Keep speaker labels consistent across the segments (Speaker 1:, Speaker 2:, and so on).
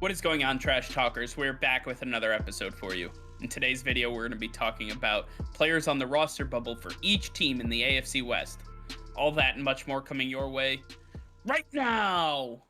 Speaker 1: What is going on, Trash Talkers? We're back with another episode for you. In today's video, we're going to be talking about players on the roster bubble for each team in the AFC West. All that and much more coming your way right now!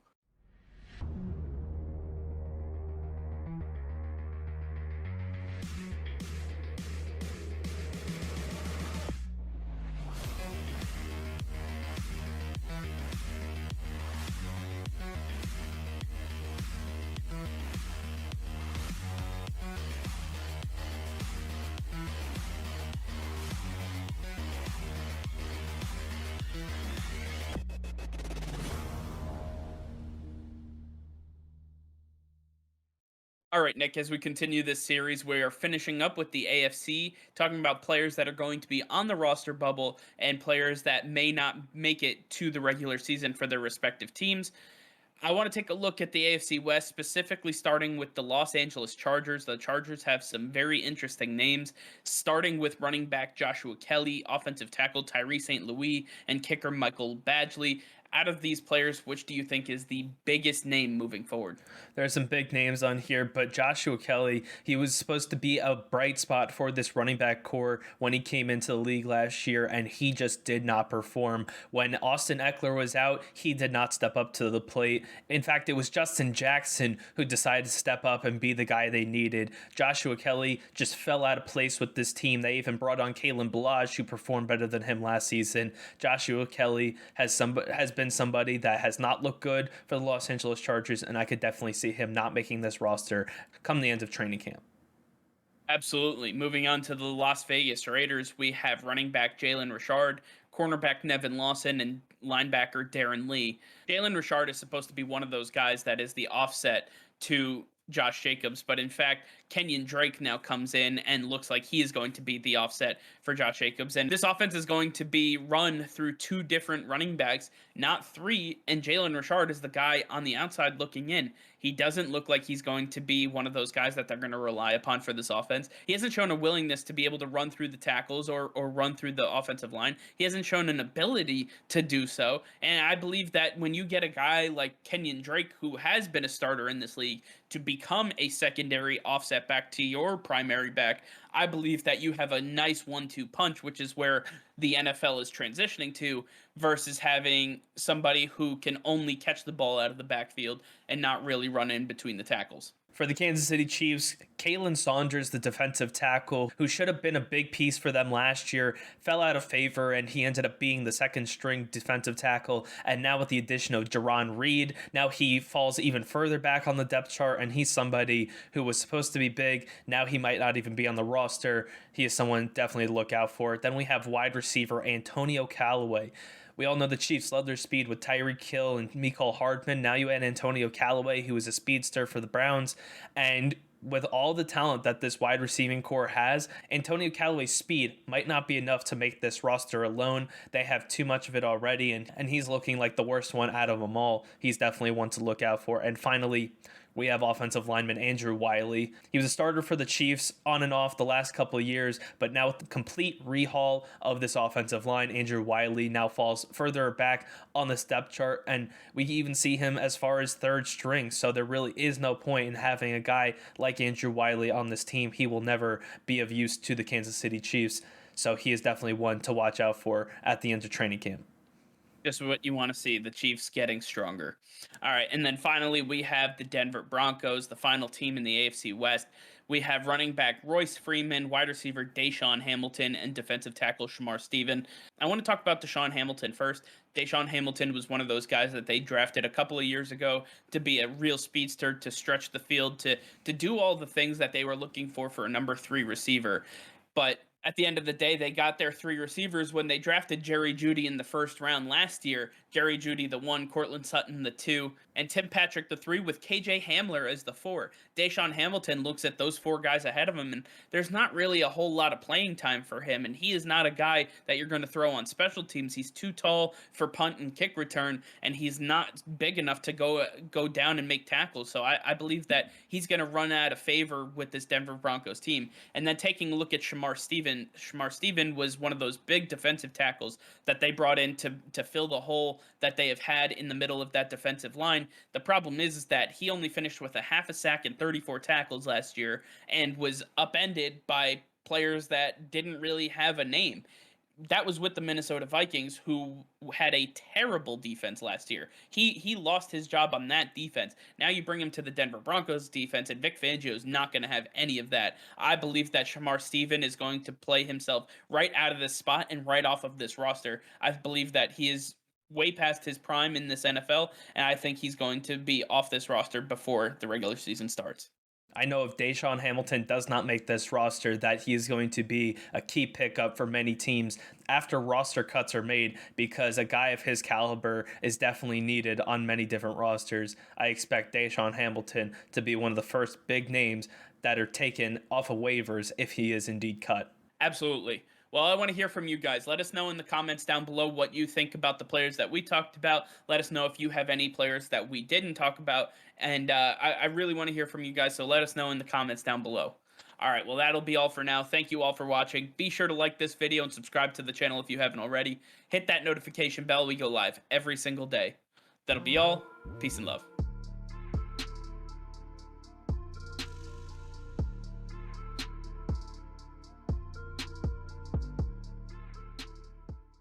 Speaker 1: All right, Nick, as we continue this series, we are finishing up with the AFC, talking about players that are going to be on the roster bubble and players that may not make it to the regular season for their respective teams. I want to take a look at the AFC West, specifically starting with the Los Angeles Chargers. The Chargers have some very interesting names, starting with running back Joshua Kelly, offensive tackle Tyree St. Louis, and kicker Michael Badgley. Out of these players, which do you think is the biggest name moving forward?
Speaker 2: There are some big names on here, but Joshua Kelly, he was supposed to be a bright spot for this running back core when he came into the league last year, and he just did not perform. When Austin Eckler was out, he did not step up to the plate. In fact, it was Justin Jackson who decided to step up and be the guy they needed. Joshua Kelly just fell out of place with this team. They even brought on Kalen Ballage, who performed better than him last season. Joshua Kelly has been somebody that has not looked good for the Los Angeles Chargers, and I could definitely see him not making this roster come the end of training camp.
Speaker 1: Absolutely. Moving on to the Las Vegas Raiders, we have running back Jalen Richard, cornerback Nevin Lawson, and linebacker Darren Lee. Jalen Richard is supposed to be one of those guys that is the offset to Josh Jacobs, but in fact, Kenyon Drake now comes in and looks like he is going to be the offset for Josh Jacobs. And this offense is going to be run through two different running backs, not three. And Jalen Richard is the guy on the outside looking in. He doesn't look like he's going to be one of those guys that they're going to rely upon for this offense. He hasn't shown a willingness to be able to run through the tackles or run through the offensive line. He hasn't shown an ability to do so. And I believe that when you get a guy like Kenyon Drake, who has been a starter in this league, to become a secondary offset back to your primary back, I believe that you have a nice 1-2 punch, which is where the NFL is transitioning to, versus having somebody who can only catch the ball out of the backfield and not really run in between the tackles.
Speaker 2: For the Kansas City Chiefs, Caitlyn Saunders, the defensive tackle, who should have been a big piece for them last year, fell out of favor, and he ended up being the second string defensive tackle. And now with the addition of Jarran Reed, now he falls even further back on the depth chart, and he's somebody who was supposed to be big. Now he might not even be on the roster. He is someone definitely to look out for. Then we have wide receiver Antonio Callaway. We all know the Chiefs love their speed with Tyreek Hill and Mecole Hardman. Now you add Antonio Callaway, who is a speedster for the Browns. And with all the talent that this wide receiving core has, Antonio Callaway's speed might not be enough to make this roster alone. They have too much of it already, and he's looking like the worst one out of them all. He's definitely one to look out for. And finally, we have offensive lineman Andrew Wiley. He was a starter for the Chiefs on and off the last couple of years, but now with the complete rehaul of this offensive line, Andrew Wiley now falls further back on the depth chart, and we even see him as far as third string, so there really is no point in having a guy like Andrew Wiley on this team. He will never be of use to the Kansas City Chiefs, so he is definitely one to watch out for at the end of training camp.
Speaker 1: Just what you want to see, the Chiefs getting stronger. All right, and then finally we have the Denver Broncos, the final team in the AFC West. We have running back Royce Freeman, wide receiver Desean Hamilton, and defensive tackle Shamar Stephen. I want to talk about Deshawn Hamilton first. Deshawn Hamilton was one of those guys that they drafted a couple of years ago to be a real speedster, to stretch the field, to do all the things that they were looking for a number 3 receiver. But at the end of the day, they got their 3 receivers when they drafted Jerry Jeudy in the first round last year. Jerry Jeudy, the 1, Cortland Sutton, the 2, and Tim Patrick, the 3, with KJ Hamler as the 4. Deshaun Hamilton looks at those 4 guys ahead of him, and there's not really a whole lot of playing time for him, and he is not a guy that you're going to throw on special teams. He's too tall for punt and kick return, and he's not big enough to go down and make tackles. So I believe that he's going to run out of favor with this Denver Broncos team. And then taking a look at Shamar Stephen was one of those big defensive tackles that they brought in to fill the hole that they have had in the middle of that defensive line. The problem is that he only finished with a half a sack and 34 tackles last year and was upended by players that didn't really have a name. That was with the Minnesota Vikings, who had a terrible defense last year. He lost his job on that defense. Now you bring him to the Denver Broncos defense, and Vic Fangio is not going to have any of that. I believe that Shamar Stephen is going to play himself right out of this spot and right off of this roster. I believe that he is way past his prime in this NFL, and I think he's going to be off this roster before the regular season starts.
Speaker 2: I know if Deshawn Hamilton does not make this roster, that he is going to be a key pickup for many teams after roster cuts are made, because a guy of his caliber is definitely needed on many different rosters. I expect Deshawn Hamilton to be one of the first big names that are taken off of waivers if he is indeed cut.
Speaker 1: Absolutely. Well, I want to hear from you guys. Let us know in the comments down below what you think about the players that we talked about. Let us know if you have any players that we didn't talk about. And I really want to hear from you guys, so let us know in the comments down below. All right, well, that'll be all for now. Thank you all for watching. Be sure to like this video and subscribe to the channel if you haven't already. Hit that notification bell. We go live every single day. That'll be all. Peace and love.